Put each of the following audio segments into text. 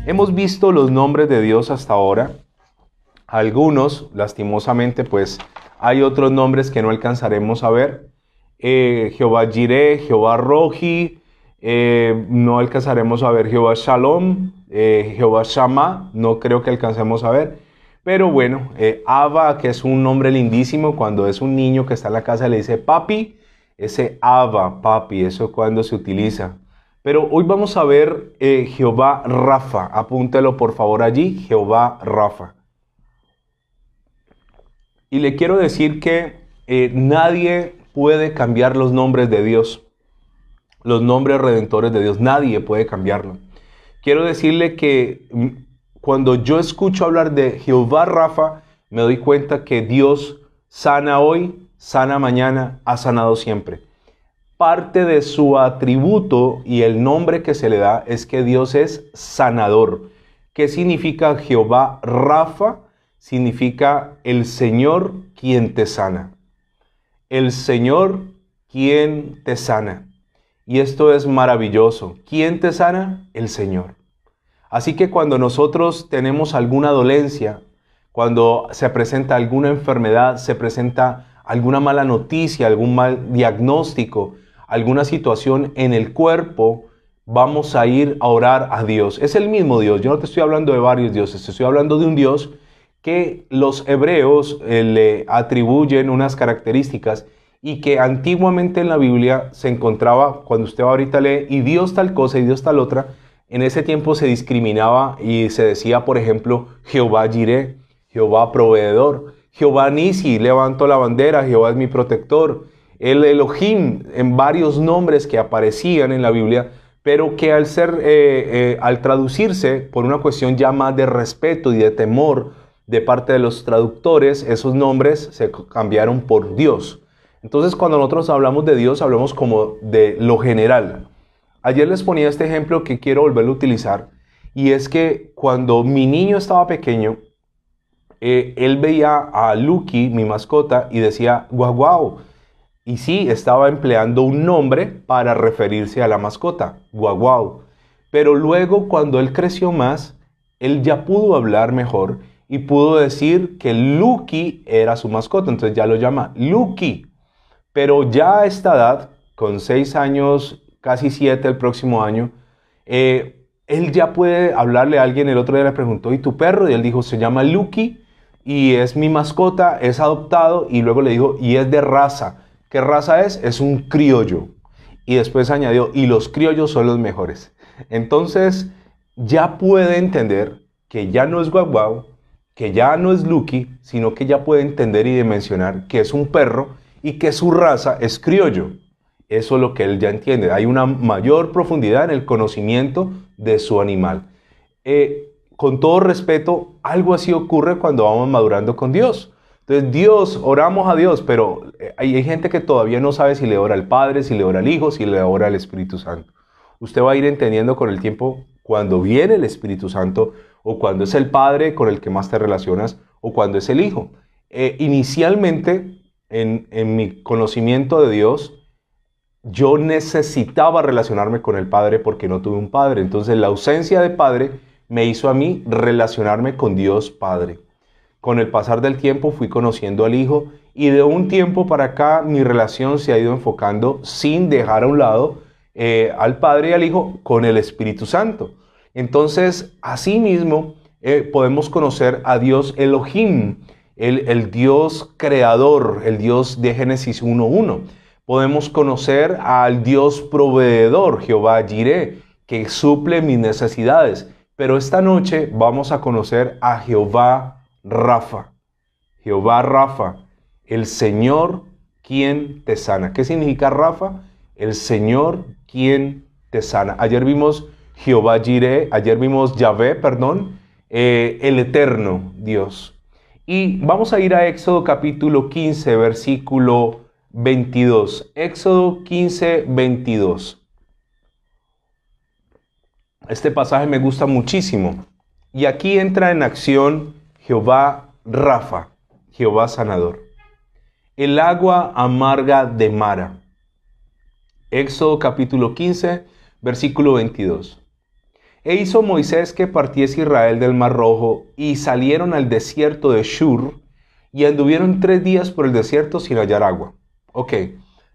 Hemos visto los nombres de Dios hasta ahora. Algunos, lastimosamente, pues hay otros nombres que no alcanzaremos a ver. Jehová Jireh, Jehová Rohi, no alcanzaremos a ver Jehová Shalom, Jehová Shammah, no creo que alcancemos a ver. Pero bueno, Abba, que es un nombre lindísimo, cuando es un niño que está en la casa le dice papi, ese Abba, papi, eso cuando se utiliza. Pero hoy vamos a ver Jehová Rafa, apúntelo por favor allí, Jehová Rafa. Y le quiero decir que nadie puede cambiar los nombres de Dios, los nombres redentores de Dios, nadie puede cambiarlo. Quiero decirle que cuando yo escucho hablar de Jehová Rafa, me doy cuenta que Dios sana hoy, sana mañana, ha sanado siempre. Parte de su atributo y el nombre que se le da es que Dios es sanador. ¿Qué significa Jehová Rafa? Significa el Señor quien te sana. El Señor quien te sana. Y esto es maravilloso. ¿Quién te sana? El Señor. Así que cuando nosotros tenemos alguna dolencia, cuando se presenta alguna enfermedad, se presenta alguna mala noticia, algún mal diagnóstico, alguna situación en el cuerpo, vamos a ir a orar a Dios. Es el mismo Dios. Yo no te estoy hablando de varios dioses, te estoy hablando de un Dios que los hebreos le atribuyen unas características y que antiguamente en la Biblia se encontraba, cuando usted ahorita lee, y Dios tal cosa y Dios tal otra, en ese tiempo se discriminaba y se decía, por ejemplo, Jehová Jireh, Jehová proveedor, Jehová Nisi, levanto la bandera, Jehová es mi protector, el Elohim, en varios nombres que aparecían en la Biblia, pero que al traducirse por una cuestión ya más de respeto y de temor de parte de los traductores, esos nombres se cambiaron por Dios. Entonces, cuando nosotros hablamos de Dios, hablamos como de lo general. Ayer les ponía este ejemplo que quiero volverlo a utilizar, y es que cuando mi niño estaba pequeño, él veía a Lucky, mi mascota, y decía, guau, guau. Y sí, estaba empleando un nombre para referirse a la mascota, guau, guau. Pero luego, cuando él creció más, él ya pudo hablar mejor y pudo decir que Lucky era su mascota, entonces ya lo llama Lucky. Pero ya a esta edad, con 6 años, casi 7 el próximo año, él ya puede hablarle a alguien. El otro día le preguntó, ¿y tu perro? Y él dijo, se llama Lucky y es mi mascota, es adoptado. Y luego le dijo, y es de raza. ¿Qué raza es? Es un criollo. Y después añadió, y los criollos son los mejores. Entonces ya puede entender que ya no es guau guau, que ya no es Lucky, sino que ya puede entender y dimensionar que es un perro y que su raza es criollo. Eso es lo que él ya entiende. Hay una mayor profundidad en el conocimiento de su animal. Con todo respeto, algo así ocurre cuando vamos madurando con Dios. Entonces Dios, oramos a Dios, pero hay gente que todavía no sabe si le ora al Padre, si le ora al Hijo, si le ora al Espíritu Santo. Usted va a ir entendiendo con el tiempo cuando viene el Espíritu Santo, o cuando es el Padre con el que más te relacionas, o cuando es el Hijo. Inicialmente, en mi conocimiento de Dios, yo necesitaba relacionarme con el Padre porque no tuve un Padre. Entonces la ausencia de Padre me hizo a mí relacionarme con Dios Padre. Con el pasar del tiempo fui conociendo al Hijo, y de un tiempo para acá mi relación se ha ido enfocando, sin dejar a un lado al Padre y al Hijo, con el Espíritu Santo. Entonces, asimismo, podemos conocer a Dios Elohim, el Dios creador, el Dios de Génesis 1:1. Podemos conocer al Dios proveedor, Jehová Jireh, que suple mis necesidades. Pero esta noche vamos a conocer a Jehová Rafa. Jehová Rafa, el Señor quien te sana. ¿Qué significa Rafa? El Señor quien te sana. Ayer vimos Jehová Jireh, ayer vimos Yahvé, el eterno Dios. Y vamos a ir a Éxodo capítulo 15, versículo 22. Éxodo 15, 22. Este pasaje me gusta muchísimo. Y aquí entra en acción Jehová Rafa, Jehová sanador. El agua amarga de Mara. Éxodo capítulo 15, versículo 22. E hizo Moisés que partiese Israel del Mar Rojo, y salieron al desierto de Shur, y anduvieron 3 días por el desierto sin hallar agua. Ok,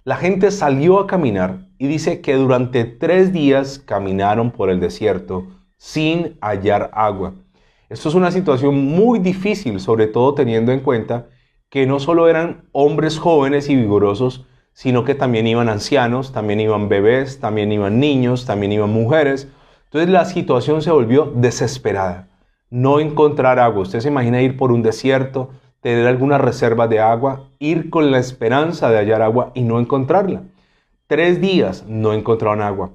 la gente salió a caminar, y dice que durante 3 días caminaron por el desierto sin hallar agua. Esto es una situación muy difícil, sobre todo teniendo en cuenta que no solo eran hombres jóvenes y vigorosos, sino que también iban ancianos, también iban bebés, también iban niños, también iban mujeres. Entonces la situación se volvió desesperada. No encontrar agua. Usted se imagina ir por un desierto, tener alguna reserva de agua, ir con la esperanza de hallar agua y no encontrarla. 3 días no encontraron agua.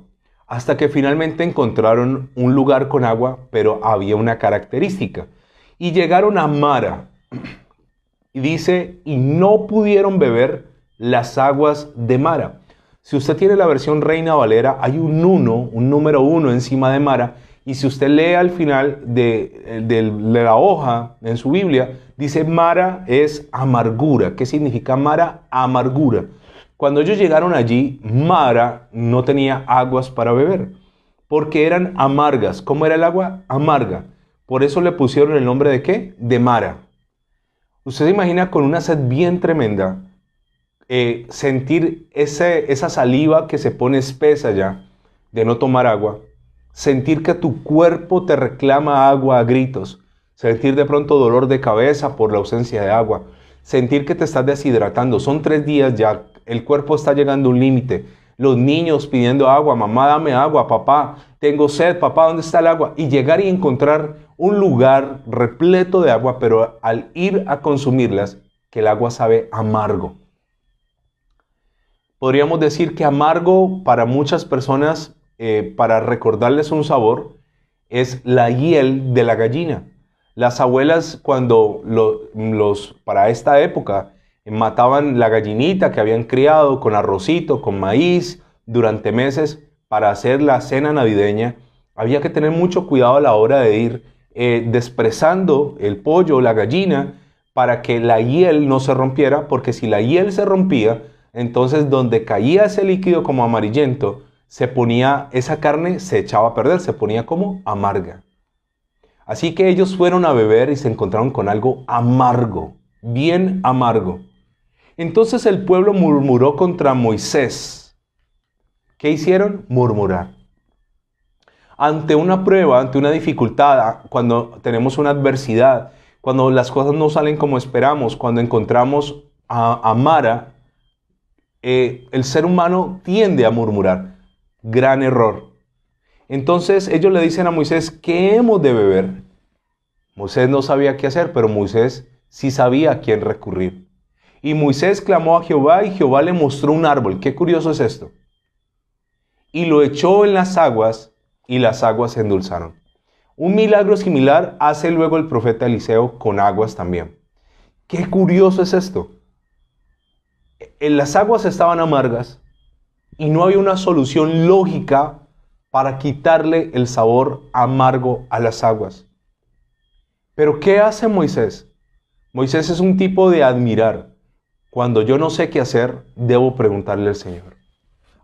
Hasta que finalmente encontraron un lugar con agua, pero había una característica. Y llegaron a Mara. Y dice, y no pudieron beber las aguas de Mara. Si usted tiene la versión Reina Valera, hay un número 1 encima de Mara. Y si usted lee al final de la hoja en su Biblia, dice Mara es amargura. ¿Qué significa Mara? Amargura. Cuando ellos llegaron allí, Mara no tenía aguas para beber, porque eran amargas. ¿Cómo era el agua? Amarga. Por eso le pusieron el nombre de ¿qué? De Mara. Usted se imagina con una sed bien tremenda, sentir esa saliva que se pone espesa ya, de no tomar agua, sentir que tu cuerpo te reclama agua a gritos, sentir de pronto dolor de cabeza por la ausencia de agua, sentir que te estás deshidratando. Son 3 días ya, el cuerpo está llegando a un límite. Los niños pidiendo agua, mamá dame agua, papá, tengo sed, papá, ¿dónde está el agua? Y llegar y encontrar un lugar repleto de agua, pero al ir a consumirlas, que el agua sabe amargo. Podríamos decir que amargo para muchas personas, para recordarles un sabor, es la hiel de la gallina. Las abuelas cuando para esta época mataban la gallinita que habían criado con arrocito, con maíz durante meses para hacer la cena navideña, había que tener mucho cuidado a la hora de ir desprezando el pollo o la gallina para que la hiel no se rompiera, porque si la hiel se rompía, entonces donde caía ese líquido como amarillento, esa carne se echaba a perder, se ponía como amarga. Así que ellos fueron a beber y se encontraron con algo amargo, bien amargo. Entonces el pueblo murmuró contra Moisés. ¿Qué hicieron? Murmurar. Ante una prueba, ante una dificultad, cuando tenemos una adversidad, cuando las cosas no salen como esperamos, cuando encontramos a Mara, el ser humano tiende a murmurar. Gran error. Entonces ellos le dicen a Moisés, ¿qué hemos de beber? Moisés no sabía qué hacer, pero Moisés sí sabía a quién recurrir. Y Moisés clamó a Jehová y Jehová le mostró un árbol. Qué curioso es esto. Y lo echó en las aguas y las aguas se endulzaron. Un milagro similar hace luego el profeta Eliseo con aguas también. Qué curioso es esto. Las aguas estaban amargas y no había una solución lógica para quitarle el sabor amargo a las aguas. Pero ¿qué hace Moisés? Moisés es un tipo de admirar. Cuando yo no sé qué hacer, debo preguntarle al Señor.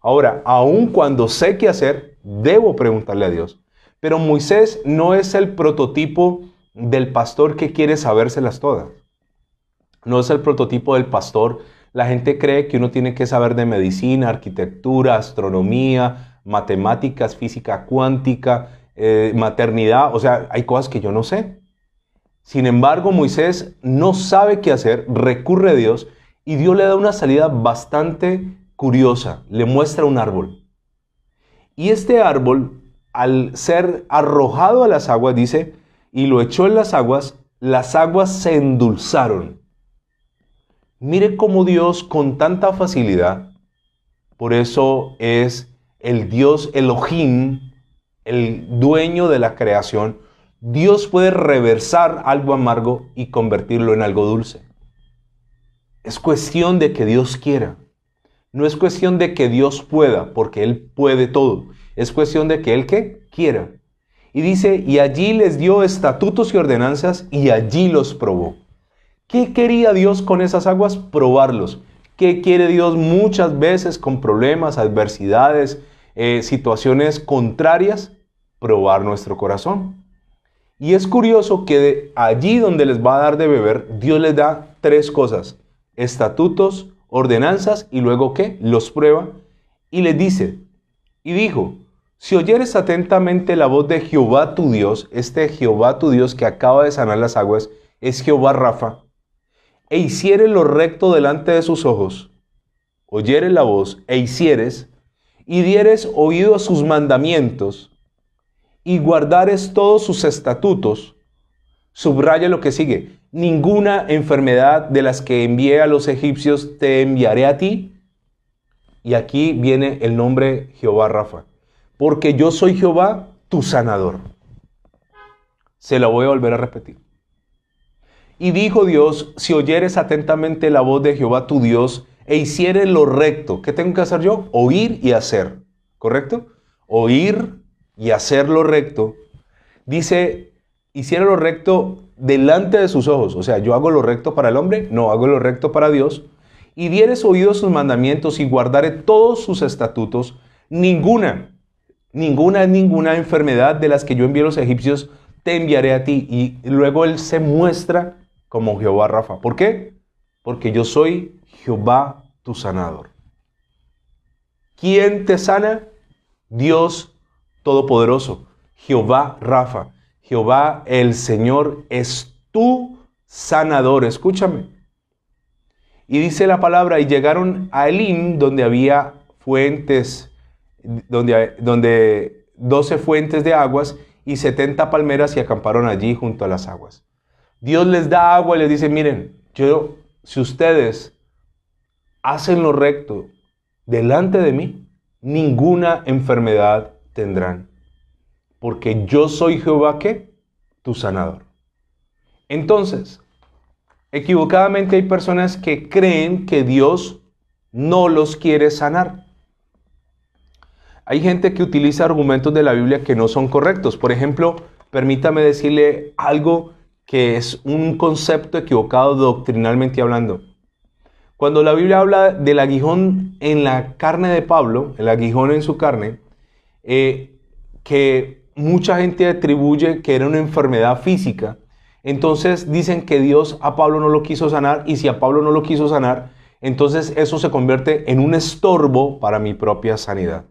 Ahora, aun cuando sé qué hacer, debo preguntarle a Dios. Pero Moisés no es el prototipo del pastor que quiere sabérselas todas. No es el prototipo del pastor. La gente cree que uno tiene que saber de medicina, arquitectura, astronomía, matemáticas, física cuántica, maternidad. O sea, hay cosas que yo no sé. Sin embargo, Moisés no sabe qué hacer, recurre a Dios y Dios le da una salida bastante curiosa. Le muestra un árbol. Y este árbol, al ser arrojado a las aguas, dice, y lo echó en las aguas se endulzaron. Mire cómo Dios con tanta facilidad, por eso es el Dios Elohim, el dueño de la creación. Dios puede reversar algo amargo y convertirlo en algo dulce. Es cuestión de que Dios quiera. No es cuestión de que Dios pueda, porque Él puede todo. Es cuestión de que Él ¿qué? Quiera. Y dice, y allí les dio estatutos y ordenanzas y allí los probó. ¿Qué quería Dios con esas aguas? Probarlos. ¿Qué quiere Dios muchas veces con problemas, adversidades, situaciones contrarias? Probar nuestro corazón. Y es curioso que allí donde les va a dar de beber, Dios les da tres cosas: estatutos, ordenanzas, y luego ¿qué? Los prueba y les dice, y dijo, si oyeres atentamente la voz de Jehová tu Dios, este Jehová tu Dios que acaba de sanar las aguas, es Jehová Rafa, e hicieres lo recto delante de sus ojos, oyeres la voz, e hicieres, y dieres oído a sus mandamientos, y guardares todos sus estatutos, subraya lo que sigue, ninguna enfermedad de las que envié a los egipcios te enviaré a ti. Y aquí viene el nombre Jehová Rafa, porque yo soy Jehová tu sanador. Se la voy a volver a repetir. Y dijo Dios, si oyeres atentamente la voz de Jehová tu Dios, e hicieres lo recto, ¿qué tengo que hacer yo? Oír y hacer, ¿correcto? Oír y hacer lo recto. Dice, hiciera lo recto delante de sus ojos. O sea, yo hago lo recto para el hombre, no, hago lo recto para Dios. Y dieres oído a sus mandamientos y guardare todos sus estatutos, ninguna enfermedad de las que yo envié a los egipcios te enviaré a ti. Y luego él se muestra como Jehová Rafa. ¿Por qué? Porque yo soy Jehová tu sanador. ¿Quién te sana? Dios Todopoderoso, Jehová Rafa. Jehová el Señor es tu sanador. Escúchame. Y dice la palabra, y llegaron a Elim, donde había fuentes, donde 12 fuentes de aguas y 70 palmeras, y acamparon allí junto a las aguas. Dios les da agua y les dice, miren, si ustedes hacen lo recto delante de mí, ninguna enfermedad tendrán. Porque yo soy Jehová, ¿qué? Tu sanador. Entonces, equivocadamente hay personas que creen que Dios no los quiere sanar. Hay gente que utiliza argumentos de la Biblia que no son correctos. Por ejemplo, permítame decirle algo que es un concepto equivocado doctrinalmente hablando. Cuando la Biblia habla del aguijón en la carne de Pablo, el aguijón en su carne, que mucha gente atribuye que era una enfermedad física, entonces dicen que Dios a Pablo no lo quiso sanar, y si a Pablo no lo quiso sanar, entonces eso se convierte en un estorbo para mi propia sanidad.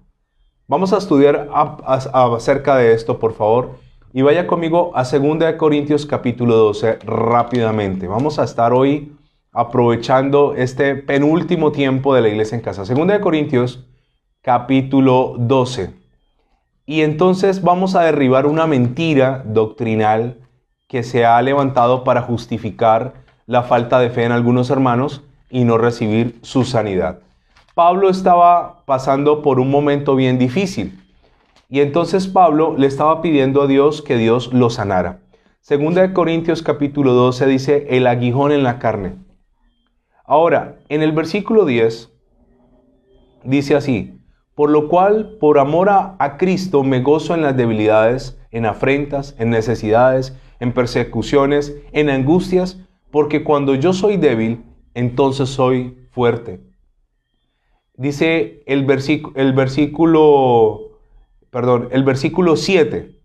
Vamos a estudiar acerca de esto, por favor, y vaya conmigo a 2 Corintios capítulo 12 rápidamente. Vamos a estar hoy aprovechando este penúltimo tiempo de la iglesia en casa. 2 Corintios capítulo 12. Y entonces vamos a derribar una mentira doctrinal que se ha levantado para justificar la falta de fe en algunos hermanos y no recibir su sanidad. Pablo estaba pasando por un momento bien difícil, y entonces Pablo le estaba pidiendo a Dios que Dios lo sanara. 2 Corintios capítulo 12 dice, el aguijón en la carne. Ahora, en el versículo 10 dice así, por lo cual, por amor a Cristo, me gozo en las debilidades, en afrentas, en necesidades, en persecuciones, en angustias, porque cuando yo soy débil, entonces soy fuerte. Dice el versículo 7.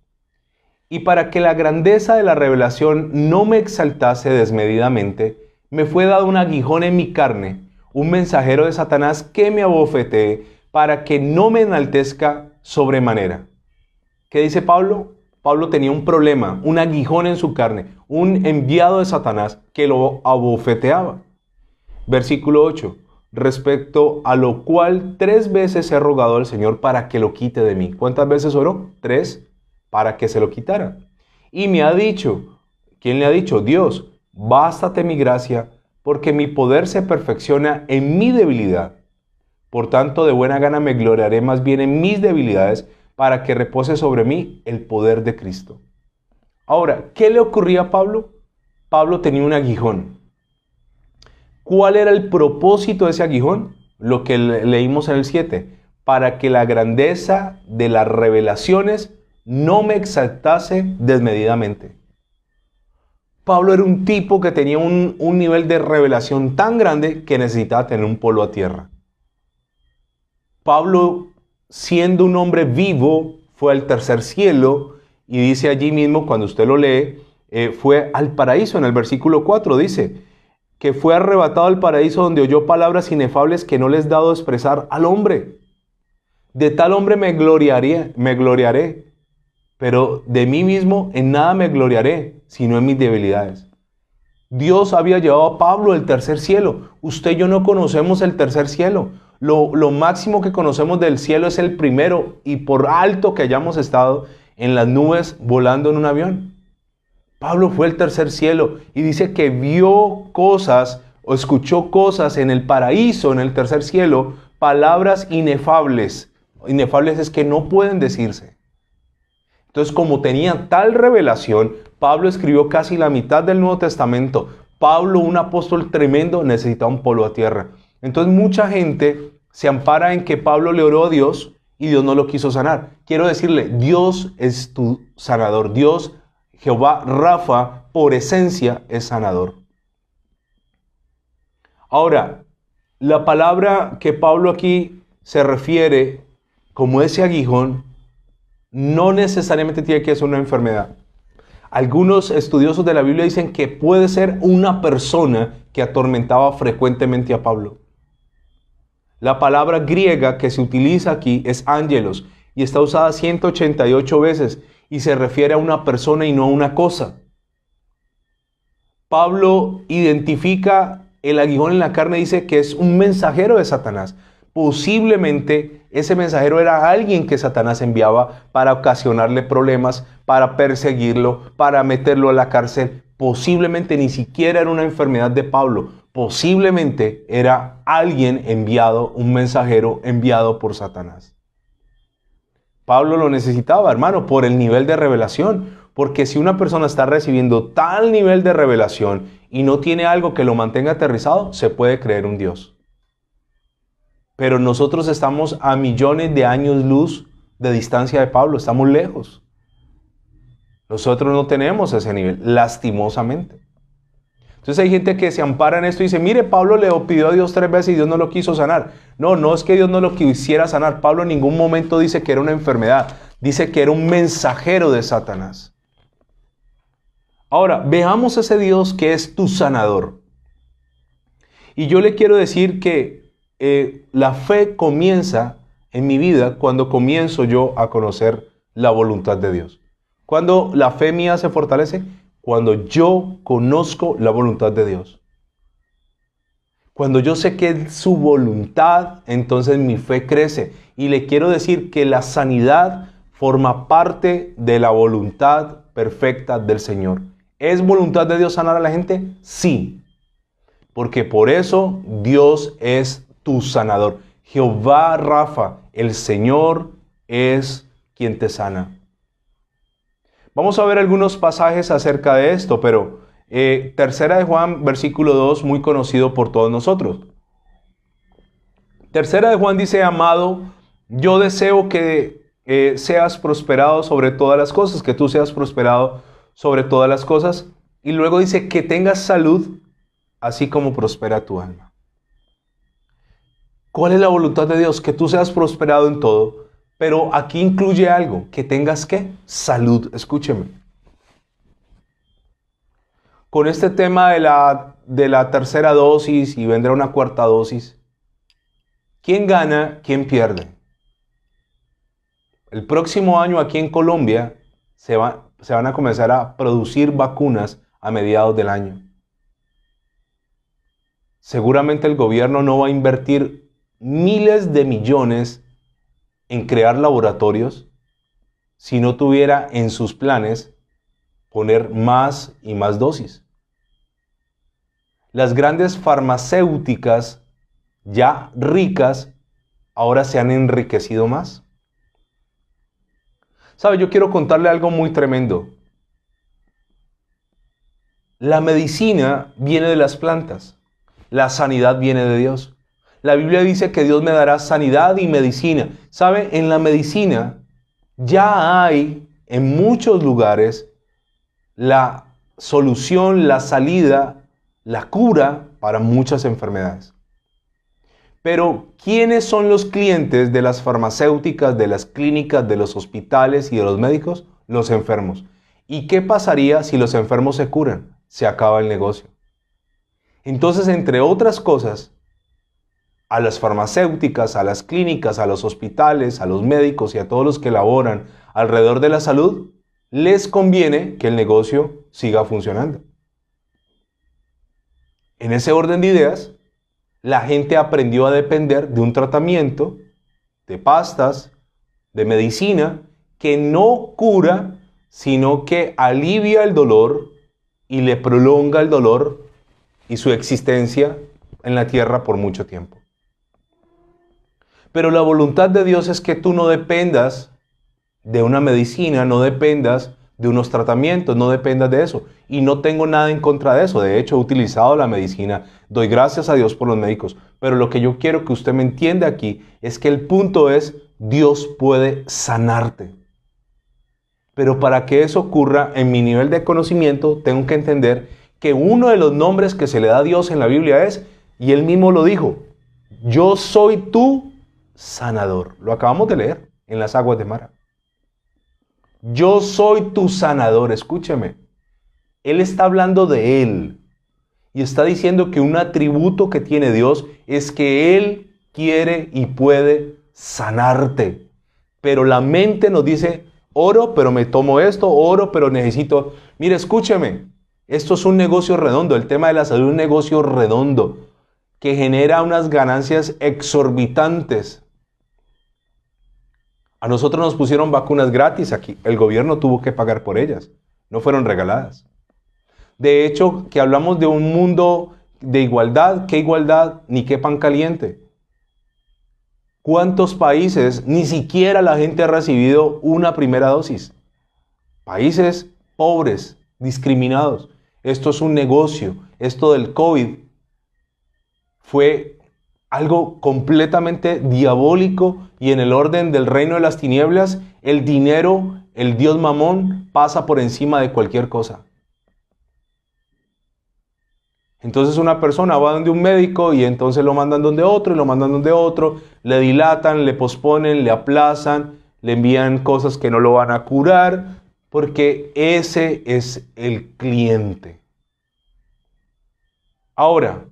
Y para que la grandeza de la revelación no me exaltase desmedidamente, me fue dado un aguijón en mi carne, un mensajero de Satanás que me abofetee, para que no me enaltezca sobremanera. ¿Qué dice Pablo? Pablo tenía un problema, un aguijón en su carne, un enviado de Satanás que lo abofeteaba. Versículo 8. Respecto a lo cual 3 veces he rogado al Señor para que lo quite de mí. ¿Cuántas veces oró? 3, para que se lo quitara. Y me ha dicho, ¿quién le ha dicho? Dios, bástate mi gracia, porque mi poder se perfecciona en mi debilidad. Por tanto, de buena gana me gloriaré más bien en mis debilidades, para que repose sobre mí el poder de Cristo. Ahora, ¿qué le ocurría a Pablo? Pablo tenía un aguijón. ¿Cuál era el propósito de ese aguijón? Lo que leímos en el 7. Para que la grandeza de las revelaciones no me exaltase desmedidamente. Pablo era un tipo que tenía un nivel de revelación tan grande que necesitaba tener un polo a tierra. Pablo, siendo un hombre vivo, fue al tercer cielo y dice allí mismo, cuando usted lo lee, fue al paraíso. En el versículo 4 dice que fue arrebatado al paraíso donde oyó palabras inefables que no les dado expresar al hombre. De tal hombre me gloriaré, pero de mí mismo en nada me gloriaré, sino en mis debilidades. Dios había llevado a Pablo al tercer cielo. Usted y yo no conocemos el tercer cielo. Lo máximo que conocemos del cielo es el primero, y por alto que hayamos estado en las nubes volando en un avión. Pablo fue al tercer cielo y dice que vio cosas o escuchó cosas en el paraíso, en el tercer cielo, palabras inefables. Inefables es que no pueden decirse. Entonces, como tenía tal revelación, Pablo escribió casi la mitad del Nuevo Testamento. Pablo, un apóstol tremendo, necesitaba un polo a tierra. Entonces, mucha gente se ampara en que Pablo le oró a Dios y Dios no lo quiso sanar. Quiero decirle, Dios es tu sanador. Dios, Jehová Rafa, por esencia, es sanador. Ahora, la palabra que Pablo aquí se refiere como ese aguijón, no necesariamente tiene que ser una enfermedad. Algunos estudiosos de la Biblia dicen que puede ser una persona que atormentaba frecuentemente a Pablo. La palabra griega que se utiliza aquí es ángelos y está usada 188 veces y se refiere a una persona y no a una cosa. Pablo identifica el aguijón en la carne, dice que es un mensajero de Satanás. Posiblemente ese mensajero era alguien que Satanás enviaba para ocasionarle problemas, para perseguirlo, para meterlo a la cárcel. Posiblemente ni siquiera era una enfermedad de Pablo. Posiblemente era alguien enviado, un mensajero enviado por Satanás. Pablo lo necesitaba, hermano, por el nivel de revelación. Porque si una persona está recibiendo tal nivel de revelación y no tiene algo que lo mantenga aterrizado, se puede creer un Dios. Pero nosotros estamos a millones de años luz de distancia de Pablo, estamos lejos. Nosotros no tenemos ese nivel, lastimosamente. Entonces hay gente que se ampara en esto y dice, mire, Pablo le pidió a Dios 3 veces y Dios no lo quiso sanar. No, no es que Dios no lo quisiera sanar. Pablo en ningún momento dice que era una enfermedad. Dice que era un mensajero de Satanás. Ahora, veamos ese Dios que es tu sanador. Y yo le quiero decir que la fe comienza en mi vida cuando comienzo yo a conocer la voluntad de Dios. Cuando la fe mía se fortalece, cuando yo conozco la voluntad de Dios. Cuando yo sé que es su voluntad, entonces mi fe crece. Y le quiero decir que la sanidad forma parte de la voluntad perfecta del Señor. ¿Es voluntad de Dios sanar a la gente? Sí. Porque por eso Dios es tu sanador. Jehová Rafa, el Señor es quien te sana. Vamos a ver algunos pasajes acerca de esto, pero Tercera de Juan, versículo 2, muy conocido por todos nosotros. Tercera de Juan dice, amado, yo deseo que seas prosperado sobre todas las cosas, que tú seas prosperado sobre todas las cosas. Y luego dice que tengas salud, así como prospera tu alma. ¿Cuál es la voluntad de Dios? Que tú seas prosperado en todo. Pero aquí incluye algo, que tengas ¿qué? Salud. Escúcheme. Con este tema de la tercera dosis y vendrá una cuarta dosis, ¿quién gana? ¿Quién pierde? El próximo año aquí en Colombia se van a comenzar a producir vacunas a mediados del año. Seguramente el gobierno no va a invertir miles de millones en crear laboratorios si no tuviera en sus planes poner más y más dosis. Las grandes farmacéuticas ya ricas ahora se han enriquecido más. ¿Sabe? Yo quiero contarle algo muy tremendo. La medicina viene de las plantas. La sanidad viene de Dios. La Biblia dice que Dios me dará sanidad y medicina. ¿Sabe? En la medicina ya hay en muchos lugares la solución, la salida, la cura para muchas enfermedades. Pero, ¿quiénes son los clientes de las farmacéuticas, de las clínicas, de los hospitales y de los médicos? Los enfermos. ¿Y qué pasaría si los enfermos se curan? Se acaba el negocio. Entonces, entre otras cosas, a las farmacéuticas, a las clínicas, a los hospitales, a los médicos y a todos los que laboran alrededor de la salud, les conviene que el negocio siga funcionando. En ese orden de ideas, la gente aprendió a depender de un tratamiento, de pastas, de medicina, que no cura, sino que alivia el dolor y le prolonga el dolor y su existencia en la tierra por mucho tiempo. Pero la voluntad de Dios es que tú no dependas de una medicina, no dependas de unos tratamientos, no dependas de eso. Y no tengo nada en contra de eso. De hecho, he utilizado la medicina. Doy gracias a Dios por los médicos. Pero lo que yo quiero que usted me entienda aquí es que el punto es, Dios puede sanarte. Pero para que eso ocurra en mi nivel de conocimiento, tengo que entender que uno de los nombres que se le da a Dios en la Biblia es, y Él mismo lo dijo, yo soy tu sanador. Lo acabamos de leer en las aguas de Mara. Yo soy tu sanador. Escúcheme. Él está hablando de Él. Y está diciendo que un atributo que tiene Dios es que Él quiere y puede sanarte. Pero la mente nos dice, oro, pero me tomo esto, oro, pero necesito... Mire, escúcheme. Esto es un negocio redondo. El tema de la salud es un negocio redondo que genera unas ganancias exorbitantes. A nosotros nos pusieron vacunas gratis aquí. El gobierno tuvo que pagar por ellas. No fueron regaladas. De hecho, que hablamos de un mundo de igualdad. ¿Qué igualdad? Ni qué pan caliente. ¿Cuántos países ni siquiera la gente ha recibido una primera dosis? Países pobres, discriminados. Esto es un negocio. Esto del COVID fue algo completamente diabólico y en el orden del reino de las tinieblas, el dinero, el dios Mamón, pasa por encima de cualquier cosa. Entonces una persona va donde un médico y entonces lo mandan donde otro y lo mandan donde otro, le dilatan, le posponen, le aplazan, le envían cosas que no lo van a curar, porque ese es el cliente. Ahora,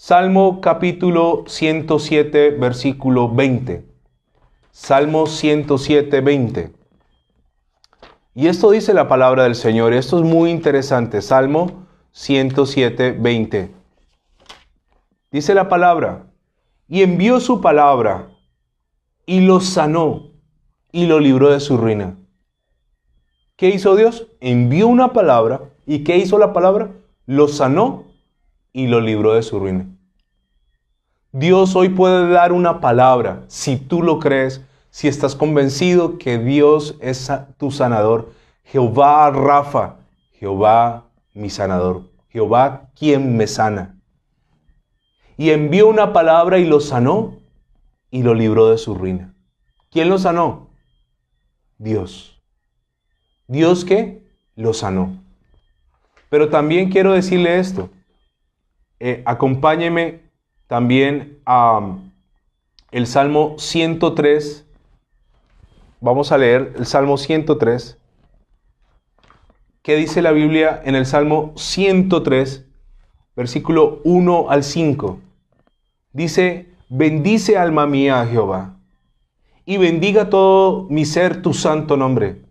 Salmo capítulo 107, versículo 20. Salmo 107, 20. Y esto dice la palabra del Señor. Esto es muy interesante. Salmo 107, 20. Dice la palabra, y envió su palabra, y lo sanó, y lo libró de su ruina. ¿Qué hizo Dios? Envió una palabra, ¿y qué hizo la palabra? Lo sanó y lo libró de su ruina. Dios hoy puede dar una palabra, si tú lo crees, si estás convencido que Dios es tu sanador. Jehová Rafa, Jehová mi sanador, Jehová quien me sana. Y envió una palabra y lo sanó y lo libró de su ruina. ¿Quién lo sanó? Dios. ¿Dios qué? Lo sanó. Pero también quiero decirle esto. Acompáñeme también a el Salmo 103. Vamos a leer el Salmo 103. ¿Qué dice la Biblia en el Salmo 103, versículo 1 al 5? Dice, bendice alma mía a Jehová, y bendiga todo mi ser tu santo nombre.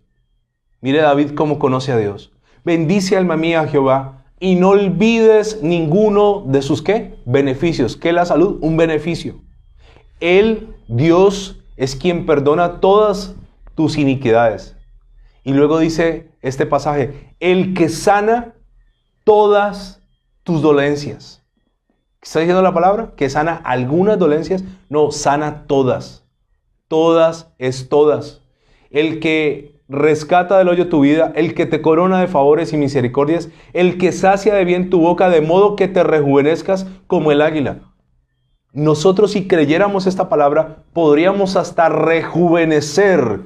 Mire David cómo conoce a Dios. Bendice alma mía a Jehová, y no olvides ninguno de sus ¿qué? Beneficios. ¿Qué es la salud? Un beneficio. Él, Dios, es quien perdona todas tus iniquidades. Y luego dice este pasaje, el que sana todas tus dolencias. ¿Qué está diciendo la palabra? ¿Que sana algunas dolencias? No, sana todas. Todas es todas. El que rescata del hoyo tu vida, el que te corona de favores y misericordias, el que sacia de bien tu boca, de modo que te rejuvenezcas como el águila. Nosotros, si creyéramos esta palabra, podríamos hasta rejuvenecer.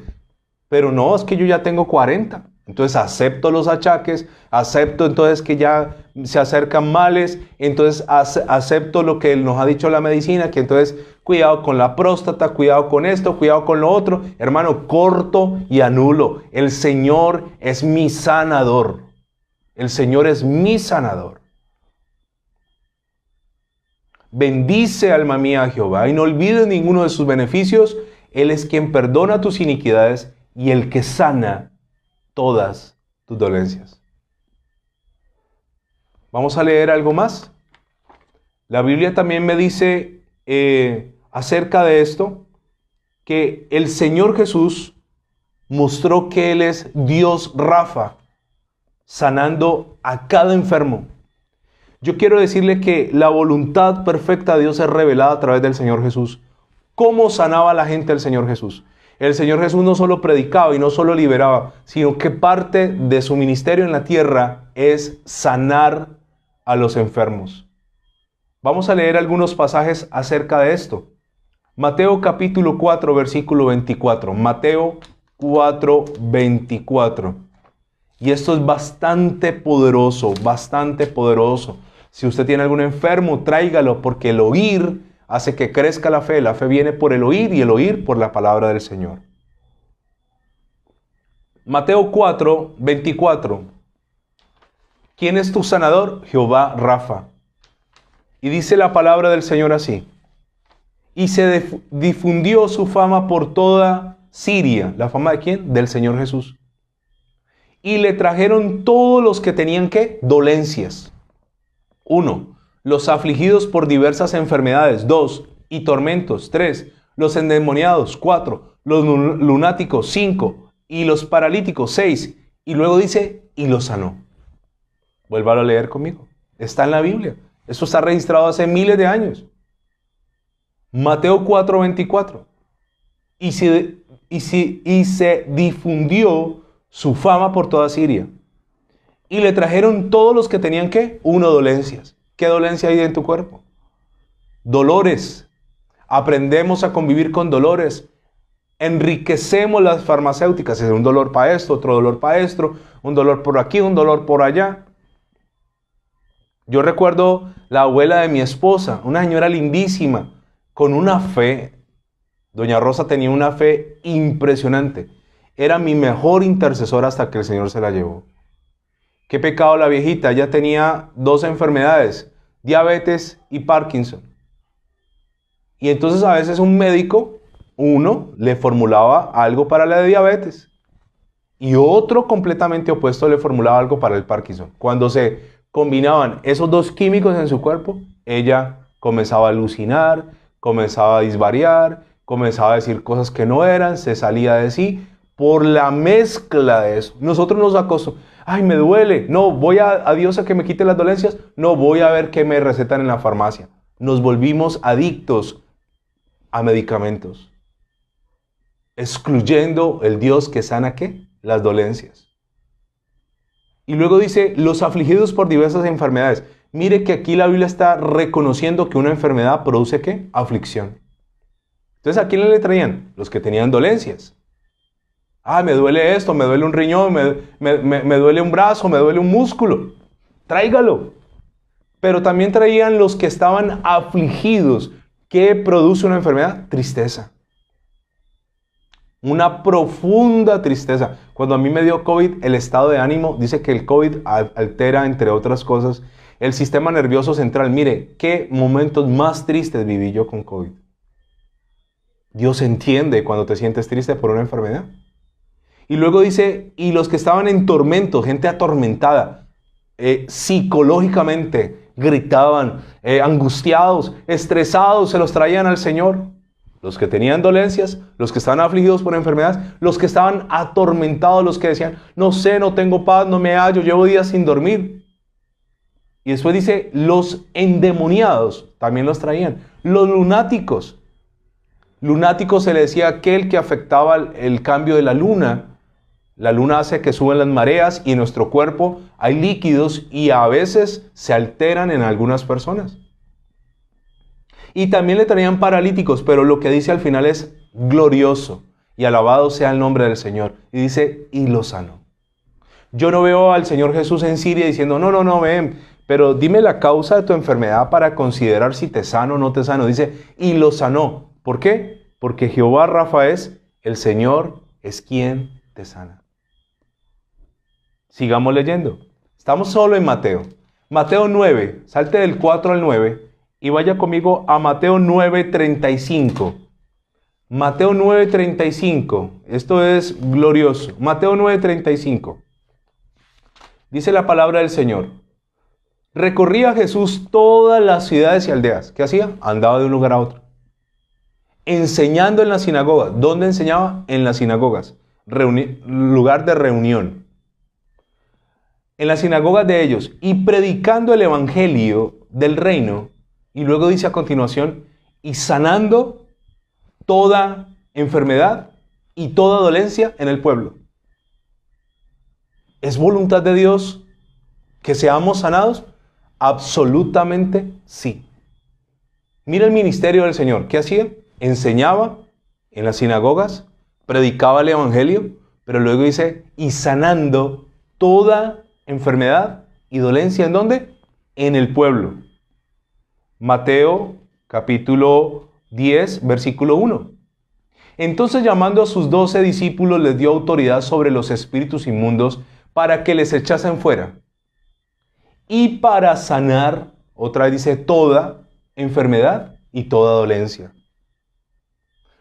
Pero no, es que yo ya tengo 40. Entonces acepto los achaques, acepto entonces que ya se acercan males, entonces acepto lo que nos ha dicho la medicina, que entonces cuidado con la próstata, cuidado con esto, cuidado con lo otro. Hermano, corto y anulo. El Señor es mi sanador. El Señor es mi sanador. Bendice, alma mía, a Jehová, y no olvides ninguno de sus beneficios. Él es quien perdona tus iniquidades y el que sana todas tus dolencias. Vamos a leer algo más. La Biblia también me dice acerca de esto, que el Señor Jesús mostró que Él es Dios Rafa, sanando a cada enfermo. Yo quiero decirle que la voluntad perfecta de Dios es revelada a través del Señor Jesús. ¿Cómo sanaba a la gente el Señor Jesús? El Señor Jesús no solo predicaba y no solo liberaba, sino que parte de su ministerio en la tierra es sanar a los enfermos. Vamos a leer algunos pasajes acerca de esto. Mateo capítulo 4, versículo 24. Mateo 4, 24. Y esto es bastante poderoso, bastante poderoso. Si usted tiene algún enfermo, tráigalo, porque el oír hace que crezca la fe. La fe viene por el oír y el oír por la palabra del Señor. Mateo 4, 24. ¿Quién es tu sanador? Jehová Rafa. Y dice la palabra del Señor así. Y se difundió su fama por toda Siria. ¿La fama de quién? Del Señor Jesús. Y le trajeron todos los que tenían, ¿qué? Dolencias. 1. Los afligidos por diversas enfermedades. 2. Y tormentos. 3. Los endemoniados. 4. Los lunáticos. 5. Y los paralíticos. 6. Y luego dice, y los sanó. Vuélvalo a leer conmigo. Está en la Biblia. Esto está registrado hace miles de años. Mateo 4, 24. Y se difundió su fama por toda Siria. Y le trajeron todos los que tenían, ¿qué? Dolencias. ¿Qué dolencia hay en tu cuerpo? Dolores. Aprendemos a convivir con dolores. Enriquecemos las farmacéuticas. Es un dolor para esto, otro dolor para esto, un dolor por aquí, un dolor por allá. Yo recuerdo la abuela de mi esposa, una señora lindísima, con una fe. Doña Rosa tenía una fe impresionante. Era mi mejor intercesora hasta que el Señor se la llevó. ¿Qué pecado la viejita? Ella tenía 2 enfermedades, diabetes y Parkinson. Y entonces a veces un médico, uno, le formulaba algo para la de diabetes y otro completamente opuesto le formulaba algo para el Parkinson. Cuando se combinaban esos 2 químicos en su cuerpo, ella comenzaba a alucinar, comenzaba a disvariar, comenzaba a decir cosas que no eran, se salía de sí. Por la mezcla de eso, nosotros nos acostumbramos. Ay, me duele. No, voy a Dios a que me quite las dolencias. No, voy a ver qué me recetan en la farmacia. Nos volvimos adictos a medicamentos, excluyendo el Dios que sana, ¿qué? Las dolencias. Y luego dice, los afligidos por diversas enfermedades. Mire que aquí la Biblia está reconociendo que una enfermedad produce, ¿qué? Aflicción. Entonces, ¿a quién le traían? Los que tenían dolencias. Ah, me duele esto, me duele un riñón, me duele un brazo, me duele un músculo. Tráigalo. Pero también traían los que estaban afligidos. ¿Qué produce una enfermedad? Tristeza. Una profunda tristeza. Cuando a mí me dio COVID, el estado de ánimo, dice que el COVID altera, entre otras cosas, el sistema nervioso central. Mire, qué momentos más tristes viví yo con COVID. Dios entiende cuando te sientes triste por una enfermedad. Y luego dice, y los que estaban en tormento, gente atormentada, psicológicamente, gritaban, angustiados, estresados, se los traían al Señor. Los que tenían dolencias, los que estaban afligidos por enfermedades, los que estaban atormentados, los que decían, no sé, no tengo paz, no me hallo, llevo días sin dormir. Y después dice, los endemoniados, también los traían. Los lunáticos. Lunático se le decía aquel que afectaba el cambio de la luna. La luna hace que suban las mareas y en nuestro cuerpo hay líquidos y a veces se alteran en algunas personas. Y también le traían paralíticos, pero lo que dice al final es glorioso y alabado sea el nombre del Señor. Y dice, y lo sanó. Yo no veo al Señor Jesús en Siria diciendo, no, no, no, ven, pero dime la causa de tu enfermedad para considerar si te sano o no te sano. Dice, y lo sanó. ¿Por qué? Porque Jehová Rafa es, el Señor es quien te sana. Sigamos leyendo. Estamos solo en Mateo. Mateo 9, salte del 4 al 9 y vaya conmigo a Mateo 9:35. Mateo 9:35. Esto es glorioso. Mateo 9:35. Dice la palabra del Señor. Recorría Jesús todas las ciudades y aldeas. ¿Qué hacía? Andaba de un lugar a otro. Enseñando en las sinagogas. ¿Dónde enseñaba? En las sinagogas. Lugar de reunión. En las sinagogas de ellos. Y predicando el evangelio del reino. Y luego dice a continuación, y sanando toda enfermedad y toda dolencia en el pueblo. ¿Es voluntad de Dios que seamos sanados? Absolutamente sí. Mira el ministerio del Señor. ¿Qué hacía? Enseñaba en las sinagogas, predicaba el evangelio, pero luego dice, y sanando toda enfermedad y dolencia. ¿En dónde? En el pueblo. Mateo capítulo 10, versículo 1. Entonces, llamando a sus 12 discípulos, les dio autoridad sobre los espíritus inmundos para que les echasen fuera. Y para sanar, otra vez dice, toda enfermedad y toda dolencia.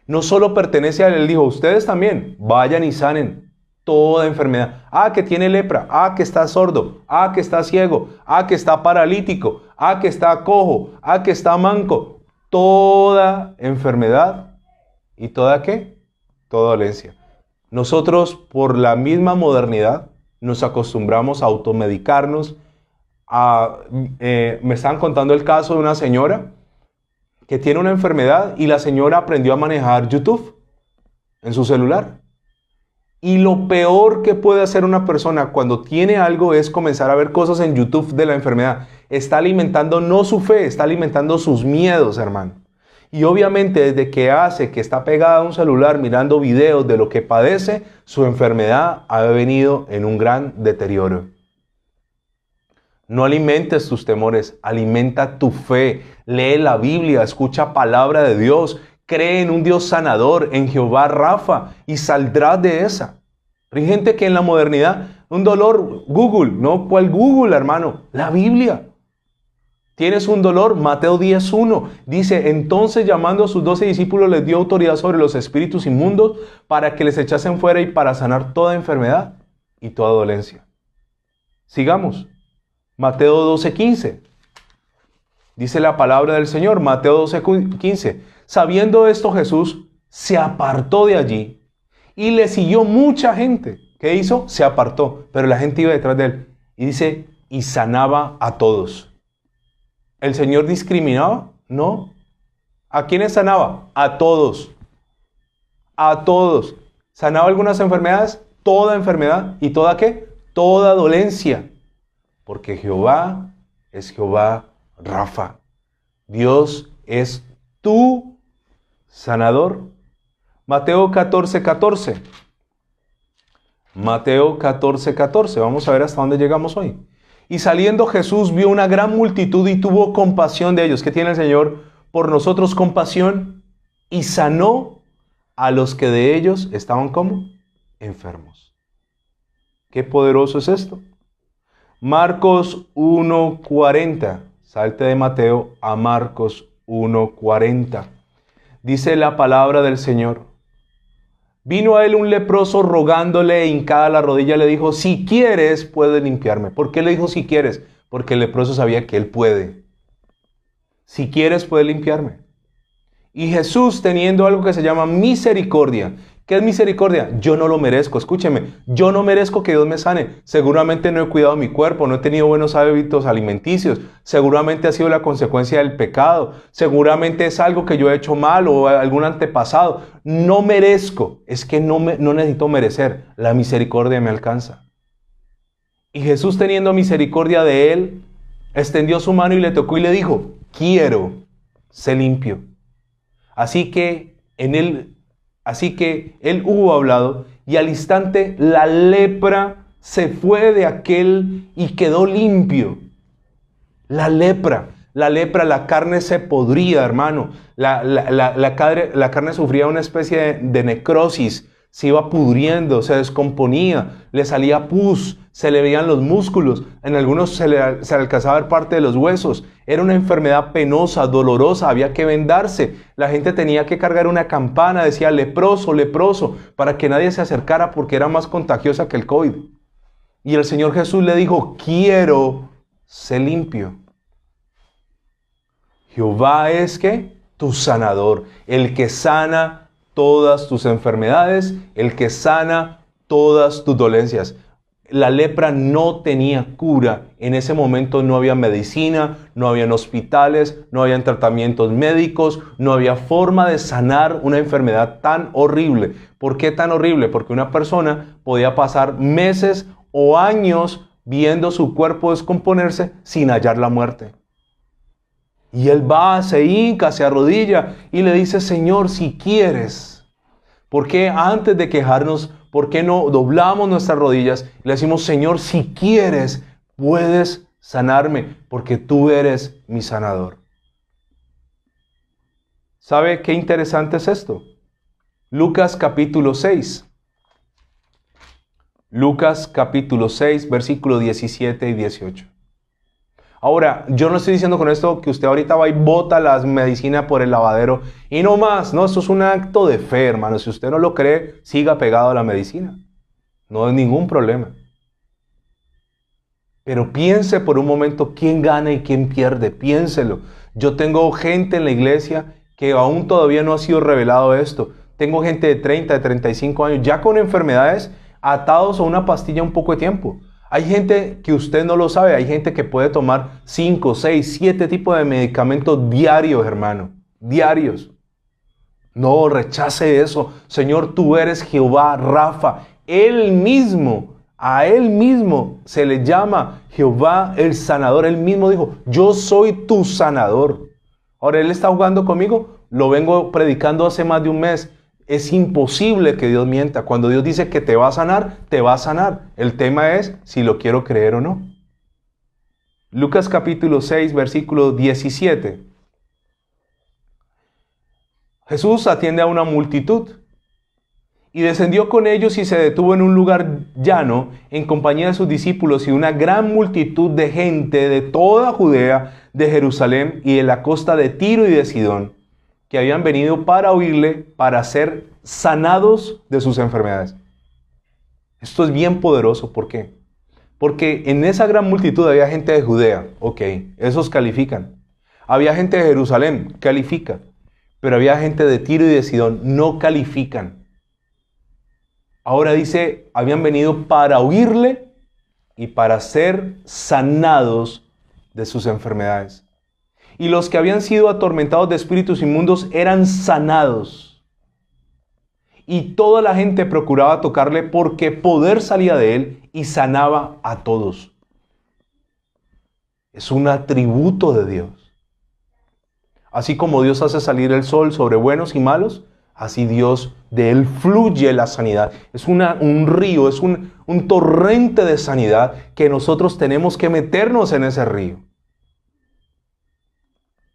No solo pertenece a él, él dijo, ustedes también, vayan y sanen toda enfermedad. Ah, que tiene lepra, ah, que está sordo, ah, que está ciego, ah, que está paralítico, ah, que está cojo, ah, que está manco. Toda enfermedad y toda ¿qué? Toda dolencia. Nosotros, por la misma modernidad, nos acostumbramos a automedicarnos. Me estaban contando el caso de una señora que tiene una enfermedad y la señora aprendió a manejar YouTube en su celular. Y lo peor que puede hacer una persona cuando tiene algo es comenzar a ver cosas en YouTube de la enfermedad. Está alimentando no su fe, está alimentando sus miedos, hermano. Y obviamente desde que está pegada a un celular mirando videos de lo que padece, su enfermedad ha venido en un gran deterioro. No alimentes tus temores, alimenta tu fe, lee la Biblia, escucha palabra de Dios, cree en un Dios sanador, en Jehová Rafa, y saldrás de esa. Hay gente que en la modernidad, un dolor, Google, ¿no? ¿Cuál Google, hermano? La Biblia. ¿Tienes un dolor? Mateo 10:1 dice, entonces llamando a sus 12 discípulos les dio autoridad sobre los espíritus inmundos para que les echasen fuera y para sanar toda enfermedad y toda dolencia. Sigamos. Mateo 12:15. Dice la palabra del Señor, Mateo 12:15. Sabiendo esto, Jesús se apartó de allí y le siguió mucha gente. ¿Qué hizo? Se apartó, pero la gente iba detrás de él. Y dice, y sanaba a todos. ¿El Señor discriminaba? No. ¿A quiénes sanaba? A todos. A todos. ¿Sanaba algunas enfermedades? Toda enfermedad. ¿Y toda qué? Toda dolencia. Porque Jehová es Jehová Rafa. Dios es tu sanador. Mateo 14:14. Mateo 14:14. Vamos a ver hasta dónde llegamos hoy. Y saliendo Jesús vio una gran multitud y tuvo compasión de ellos. ¿Qué tiene el Señor por nosotros? Compasión. Y sanó a los que de ellos estaban como enfermos. Qué poderoso es esto. Marcos 1:40. Salte de Mateo a Marcos 1:40. Dice la palabra del Señor. Vino a él un leproso rogándole, hincada la rodilla, le dijo, si quieres, puedes limpiarme. ¿Por qué le dijo si quieres? Porque el leproso sabía que él puede. Si quieres, puedes limpiarme. Y Jesús, teniendo algo que se llama misericordia. ¿Qué es misericordia? Yo no lo merezco, escúcheme. Yo no merezco que Dios me sane. Seguramente no he cuidado mi cuerpo, no he tenido buenos hábitos alimenticios. Seguramente ha sido la consecuencia del pecado. Seguramente es algo que yo he hecho mal o algún antepasado. No merezco. Es que no necesito merecer. La misericordia me alcanza. Y Jesús, teniendo misericordia de él, extendió su mano y le tocó y le dijo, quiero, sé limpio. Así que él hubo hablado y al instante la lepra se fue de aquel y quedó limpio. La lepra, la carne se podría, hermano. La carne sufría una especie de necrosis, se iba pudriendo, se descomponía, le salía pus, se le veían los músculos, en algunos se le alcanzaba a ver parte de los huesos. Era una enfermedad penosa, dolorosa, había que vendarse. La gente tenía que cargar una campana, decía leproso, leproso, para que nadie se acercara porque era más contagiosa que el COVID. Y el Señor Jesús le dijo, quiero ser limpio. Jehová es ¿qué? Tu sanador, el que sana todas tus enfermedades, el que sana todas tus dolencias. La lepra no tenía cura. En ese momento no había medicina, no habían hospitales, no habían tratamientos médicos, no había forma de sanar una enfermedad tan horrible. ¿Por qué tan horrible? Porque una persona podía pasar meses o años viendo su cuerpo descomponerse sin hallar la muerte. Y él va, se hinca, se arrodilla y le dice, Señor, si quieres. ¿Por qué antes de quejarnos, por qué no doblamos nuestras rodillas y le decimos, Señor, si quieres, puedes sanarme, porque tú eres mi sanador? ¿Sabe qué interesante es esto? Lucas capítulo 6. Lucas capítulo 6, versículos 17 y 18. Ahora, yo no estoy diciendo con esto que usted ahorita va y bota las medicinas por el lavadero y no más. No, esto es un acto de fe, hermano. Si usted no lo cree, siga pegado a la medicina. No hay ningún problema. Pero piense por un momento quién gana y quién pierde. Piénselo. Yo tengo gente en la iglesia que aún todavía no ha sido revelado esto. Tengo gente de 30, de 35 años, ya con enfermedades, atados a una pastilla un poco de tiempo. Hay gente que usted no lo sabe, hay gente que puede tomar 5, 6, 7 tipos de medicamentos diarios, hermano, diarios. No, rechace eso. Señor, tú eres Jehová Rafa. Él mismo, a Él mismo se le llama Jehová el sanador. Él mismo dijo, yo soy tu sanador. Ahora, Él está jugando conmigo, lo vengo predicando hace más de un mes. Es imposible que Dios mienta. Cuando Dios dice que te va a sanar, te va a sanar. El tema es si lo quiero creer o no. Lucas capítulo 6, versículo 17. Jesús atiende a una multitud y descendió con ellos y se detuvo en un lugar llano en compañía de sus discípulos y una gran multitud de gente de toda Judea, de Jerusalén y de la costa de Tiro y de Sidón, que habían venido para oírle, para ser sanados de sus enfermedades. Esto es bien poderoso. ¿Por qué? Porque en esa gran multitud había gente de Judea. Ok, esos califican. Había gente de Jerusalén, califica. Pero había gente de Tiro y de Sidón, no califican. Ahora dice, habían venido para oírle y para ser sanados de sus enfermedades. Y los que habían sido atormentados de espíritus inmundos eran sanados. Y toda la gente procuraba tocarle porque poder salía de él y sanaba a todos. Es un atributo de Dios. Así como Dios hace salir el sol sobre buenos y malos, así Dios, de él fluye la sanidad. Es un río, es un torrente de sanidad que nosotros tenemos que meternos en ese río.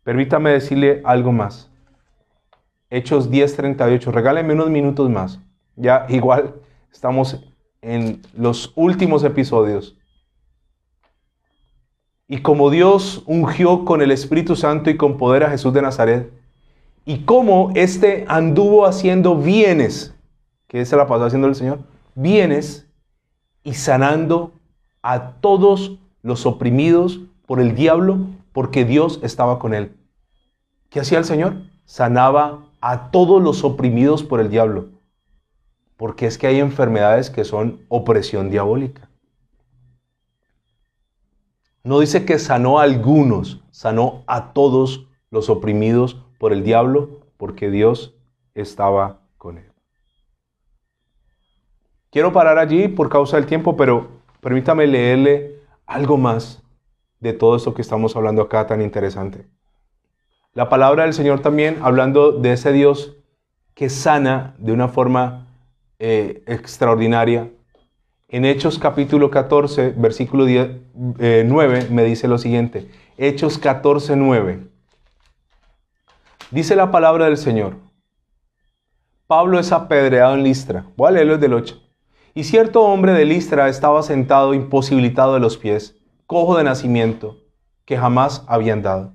Permítame decirle algo más. Hechos 10:38. Regáleme unos minutos más. Ya igual estamos en los últimos episodios. Y como Dios ungió con el Espíritu Santo y con poder a Jesús de Nazaret, y como éste anduvo haciendo bienes, que se la pasó haciendo el Señor, bienes y sanando a todos los oprimidos por el diablo, porque Dios estaba con él. ¿Qué hacía el Señor? Sanaba a todos los oprimidos por el diablo. Porque es que hay enfermedades que son opresión diabólica. No dice que sanó a algunos, sanó a todos los oprimidos por el diablo, porque Dios estaba con él. Quiero parar allí por causa del tiempo, pero permítame leerle algo más de todo esto que estamos hablando acá tan interesante. La palabra del Señor también, hablando de ese Dios que sana de una forma extraordinaria, En Hechos capítulo 14, versículo 9, me dice lo siguiente. Hechos 14, 9. Dice la palabra del Señor. Pablo es apedreado en Listra. Voy a leerlo desde el 8. Y cierto hombre de Listra estaba sentado imposibilitado de los pies, cojo de nacimiento, que jamás había andado.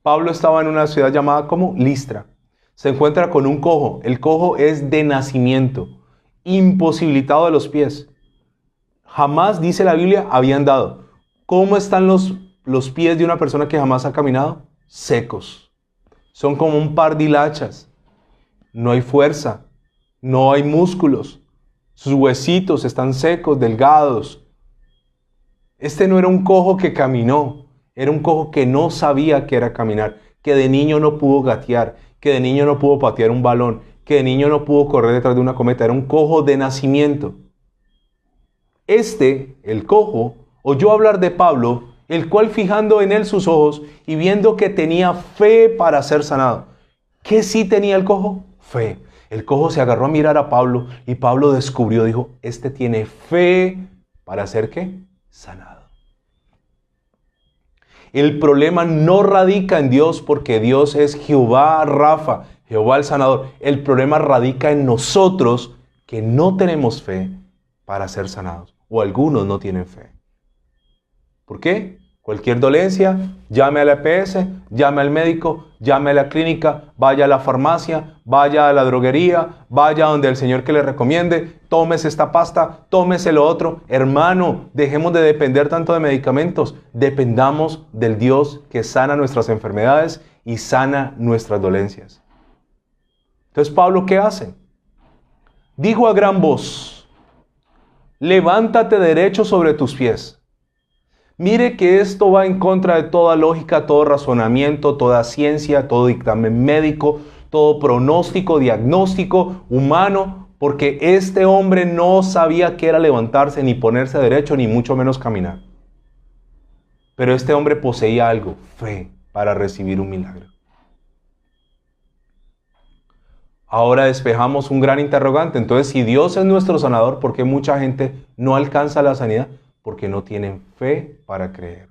Pablo estaba en una ciudad llamada como Listra. Se encuentra con un cojo. El cojo es de nacimiento, imposibilitado de los pies. Jamás, dice la Biblia, había andado. ¿Cómo están los pies de una persona que jamás ha caminado? Secos. Son como un par de hilachas. No hay fuerza, no hay músculos. Sus huesitos están secos, delgados. Este no era un cojo que caminó, era un cojo que no sabía que era caminar, que de niño no pudo gatear, que de niño no pudo patear un balón, que de niño no pudo correr detrás de una cometa. Era un cojo de nacimiento. El cojo, oyó hablar de Pablo, el cual fijando en él sus ojos y viendo que tenía fe para ser sanado. ¿Qué sí tenía el cojo? Fe. El cojo se agarró a mirar a Pablo y Pablo descubrió, dijo, este tiene fe para ser ¿qué? Sanado. El problema no radica en Dios porque Dios es Jehová Rafa, Jehová el sanador. El problema radica en nosotros que no tenemos fe para ser sanados. O algunos no tienen fe. ¿Por qué? Cualquier dolencia, llame a la EPS, llame al médico, llame a la clínica, vaya a la farmacia, vaya a la droguería, vaya donde el Señor que le recomiende, tómese esta pasta, tómese lo otro. Hermano, dejemos de depender tanto de medicamentos, dependamos del Dios que sana nuestras enfermedades y sana nuestras dolencias. Entonces, Pablo, ¿qué hace? Dijo a gran voz, levántate derecho sobre tus pies. Mire que esto va en contra de toda lógica, todo razonamiento, toda ciencia, todo dictamen médico, todo pronóstico, diagnóstico humano, porque este hombre no sabía qué era levantarse, ni ponerse derecho, ni mucho menos caminar. Pero este hombre poseía algo, fe, para recibir un milagro. Ahora despejamos un gran interrogante. Entonces, si Dios es nuestro sanador, ¿por qué mucha gente no alcanza la sanidad? Porque no tienen fe para creer.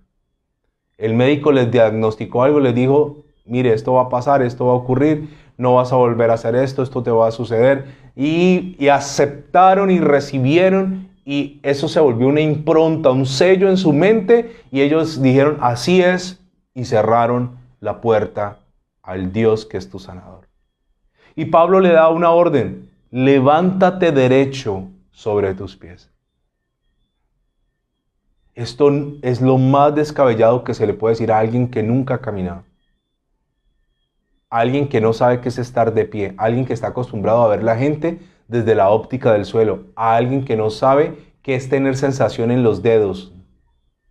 El médico les diagnosticó algo, les dijo, mire, esto va a pasar, esto va a ocurrir, no vas a volver a hacer esto, esto te va a suceder. Y aceptaron y recibieron, y eso se volvió una impronta, un sello en su mente, y ellos dijeron, así es, y cerraron la puerta al Dios que es tu sanador. Y Pablo le da una orden, levántate derecho sobre tus pies. Esto es lo más descabellado que se le puede decir a alguien que nunca ha caminado. A alguien que no sabe qué es estar de pie. A alguien que está acostumbrado a ver la gente desde la óptica del suelo. A alguien que no sabe qué es tener sensación en los dedos.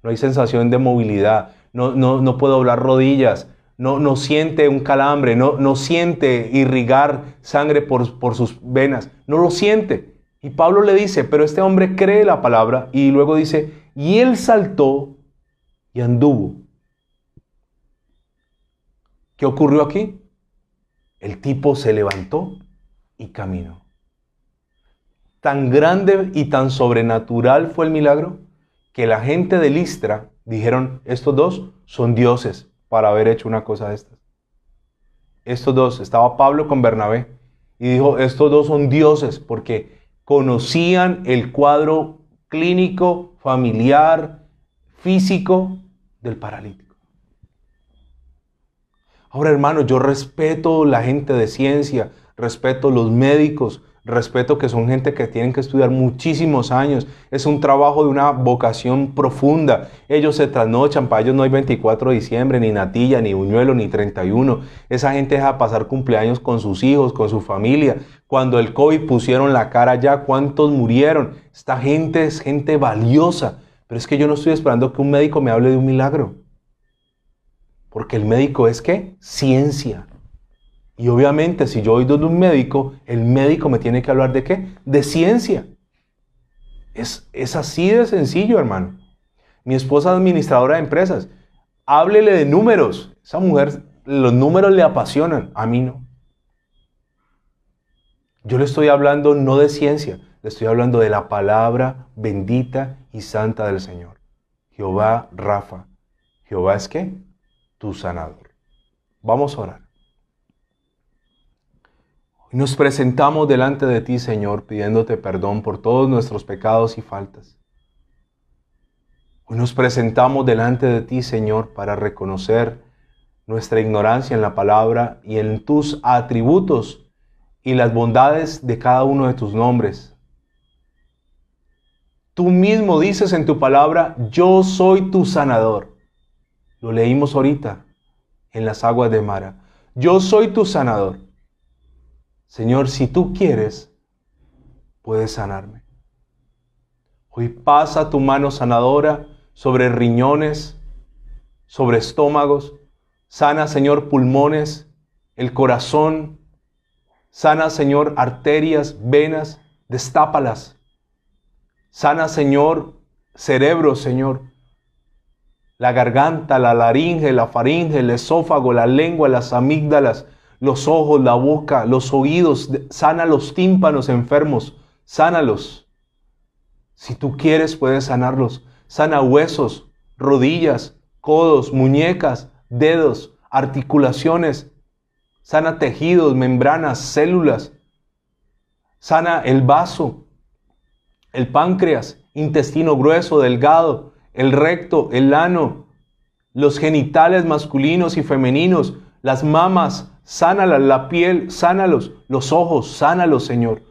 No hay sensación de movilidad. No puede doblar rodillas. No siente un calambre. No siente irrigar sangre por sus venas. No lo siente. Y Pablo le dice, pero este hombre cree la palabra y luego dice, y él saltó y anduvo. ¿Qué ocurrió aquí? El tipo se levantó y caminó. Tan grande y tan sobrenatural fue el milagro que la gente de Listra dijeron, estos dos son dioses para haber hecho una cosa de estas. Estos dos, estaba Pablo con Bernabé y dijo, estos dos son dioses porque conocían el cuadro clínico, familiar, físico del paralítico. Ahora, hermano, yo respeto la gente de ciencia, respeto los médicos, respeto que son gente que tienen que estudiar muchísimos años. Es un trabajo de una vocación profunda. Ellos se trasnochan, para ellos no hay 24 de diciembre, ni natilla, ni buñuelo, ni 31. Esa gente deja pasar cumpleaños con sus hijos, con su familia. Cuando el COVID pusieron la cara ya, ¿cuántos murieron? Esta gente es gente valiosa. Pero es que yo no estoy esperando que un médico me hable de un milagro. Porque el médico es ¿qué? Ciencia. Y obviamente si yo voy donde un médico, el médico me tiene que hablar ¿de qué? De ciencia. Es así de sencillo, hermano. Mi esposa es administradora de empresas. Háblele de números. Esa mujer, los números le apasionan. A mí no. Yo le estoy hablando no de ciencia, le Te estoy hablando de la palabra bendita y santa del Señor. Jehová Rafa. ¿Jehová es qué? Tu sanador. Vamos a orar. Nos presentamos delante de ti, Señor, pidiéndote perdón por todos nuestros pecados y faltas. Hoy nos presentamos delante de ti, Señor, para reconocer nuestra ignorancia en la palabra y en tus atributos y las bondades de cada uno de tus nombres. Tú mismo dices en tu palabra, yo soy tu sanador. Lo leímos ahorita en las aguas de Mara. Yo soy tu sanador. Señor, si tú quieres, puedes sanarme. Hoy pasa tu mano sanadora sobre riñones, sobre estómagos. Sana, Señor, pulmones, el corazón. Sana, Señor, arterias, venas, destápalas. Sana, Señor, cerebro, Señor. La garganta, la laringe, la faringe, el esófago, la lengua, las amígdalas, los ojos, la boca, los oídos. Sana los tímpanos enfermos. Sánalos. Si tú quieres, puedes sanarlos. Sana huesos, rodillas, codos, muñecas, dedos, articulaciones. Sana tejidos, membranas, células. Sana el vaso, el páncreas, intestino grueso, delgado, el recto, el ano, los genitales masculinos y femeninos, las mamas, sánalas, la piel, sánalos, los ojos, sánalos, Señor.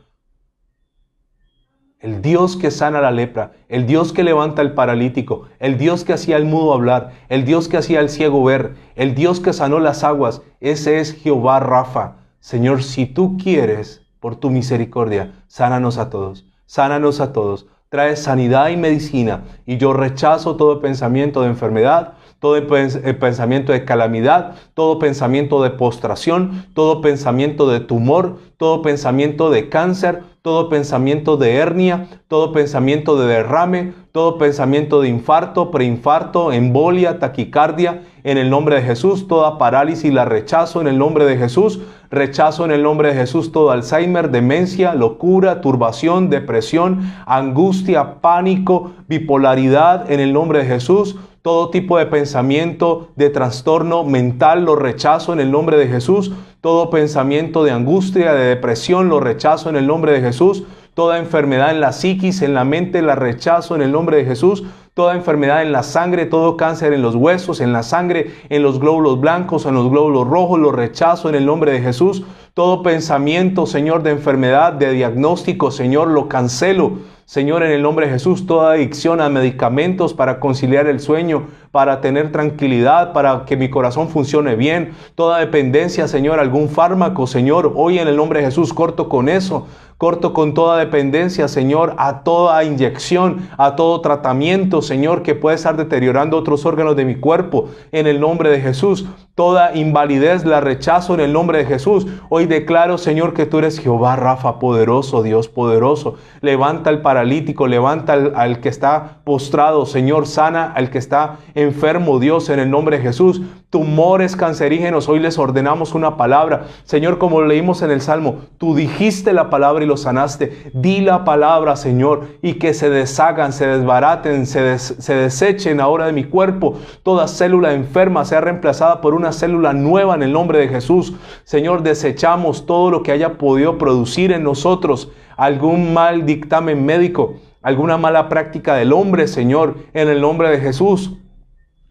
El Dios que sana la lepra, el Dios que levanta al paralítico, el Dios que hacía al mudo hablar, el Dios que hacía al ciego ver, el Dios que sanó las aguas, ese es Jehová Rafa. Señor, si tú quieres, por tu misericordia, sánanos a todos, sánanos a todos. Trae sanidad y medicina, y yo rechazo todo pensamiento de enfermedad, todo pensamiento de calamidad, todo pensamiento de postración, todo pensamiento de tumor, todo pensamiento de cáncer, todo pensamiento de hernia, todo pensamiento de derrame, todo pensamiento de infarto, preinfarto, embolia, taquicardia. En el nombre de Jesús, toda parálisis la rechazo en el nombre de Jesús. Rechazo en el nombre de Jesús todo Alzheimer, demencia, locura, turbación, depresión, angustia, pánico, bipolaridad en el nombre de Jesús. Todo tipo de pensamiento de trastorno mental lo rechazo en el nombre de Jesús. Todo pensamiento de angustia, de depresión lo rechazo en el nombre de Jesús. Toda enfermedad en la psiquis, en la mente, la rechazo en el nombre de Jesús. Toda enfermedad en la sangre, todo cáncer en los huesos, en la sangre, en los glóbulos blancos, en los glóbulos rojos, lo rechazo en el nombre de Jesús. Todo pensamiento, Señor, de enfermedad, de diagnóstico, Señor, lo cancelo. Señor, en el nombre de Jesús, toda adicción a medicamentos para conciliar el sueño, para tener tranquilidad, para que mi corazón funcione bien. Toda dependencia, Señor, algún fármaco, Señor, hoy en el nombre de Jesús corto con eso. Corto con toda dependencia, Señor, a toda inyección, a todo tratamiento, Señor, que puede estar deteriorando otros órganos de mi cuerpo. En el nombre de Jesús, toda invalidez la rechazo en el nombre de Jesús. Hoy declaro, Señor, que tú eres Jehová Rafa, poderoso, Dios poderoso. Levanta al paralítico, levanta al que está postrado, Señor, sana al que está enfermo, Dios, en el nombre de Jesús. Tumores cancerígenos, hoy les ordenamos una palabra. Señor, como leímos en el Salmo, tú dijiste la palabra y lo sanaste. Di la palabra, Señor, y que se deshagan, se desbaraten, se desechen ahora de mi cuerpo. Toda célula enferma sea reemplazada por una célula nueva en el nombre de Jesús. Señor, desechamos todo lo que haya podido producir en nosotros algún mal dictamen médico, alguna mala práctica del hombre, Señor, en el nombre de Jesús.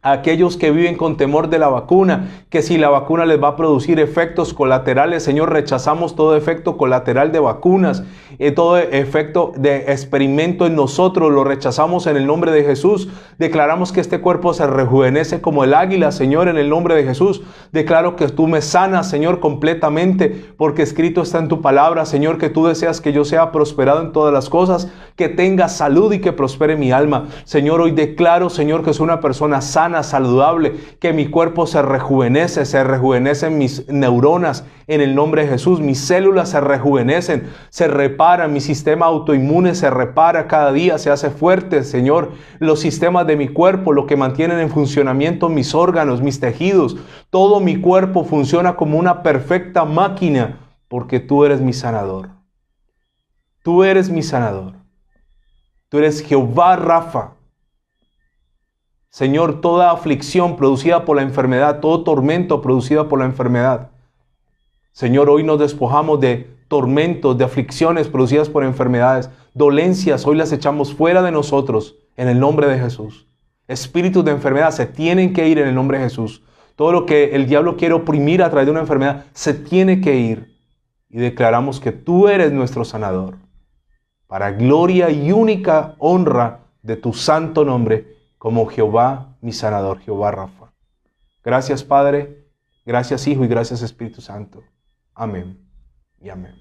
Aquellos que viven con temor de la vacuna, que si la vacuna les va a producir efectos colaterales, Señor, rechazamos todo efecto colateral de vacunas, todo efecto de experimento en nosotros, lo rechazamos en el nombre de Jesús. Declaramos que este cuerpo se rejuvenece como el águila, Señor, en el nombre de Jesús. Declaro que tú me sanas, Señor, completamente, porque escrito está en tu palabra, Señor, que tú deseas que yo sea prosperado en todas las cosas, que tenga salud y que prospere mi alma. Señor, hoy declaro, Señor, que soy una persona sana, saludable, que mi cuerpo se rejuvenecen mis neuronas en el nombre de Jesús, mis células se rejuvenecen, se reparan, mi sistema autoinmune se repara cada día, se hace fuerte, Señor, los sistemas de mi cuerpo, lo que mantienen en funcionamiento mis órganos, mis tejidos, todo mi cuerpo funciona como una perfecta máquina, porque tú eres mi sanador. Tú eres mi sanador. Tú eres Jehová Rafa. Señor, toda aflicción producida por la enfermedad, todo tormento producido por la enfermedad. Señor, hoy nos despojamos de tormentos, de aflicciones producidas por enfermedades, dolencias, hoy las echamos fuera de nosotros en el nombre de Jesús. Espíritus de enfermedad se tienen que ir en el nombre de Jesús. Todo lo que el diablo quiere oprimir a través de una enfermedad se tiene que ir. Y declaramos que tú eres nuestro sanador. Para gloria y única honra de tu santo nombre, como Jehová mi sanador, Jehová Rafa. Gracias Padre, gracias Hijo y gracias Espíritu Santo. Amén y amén.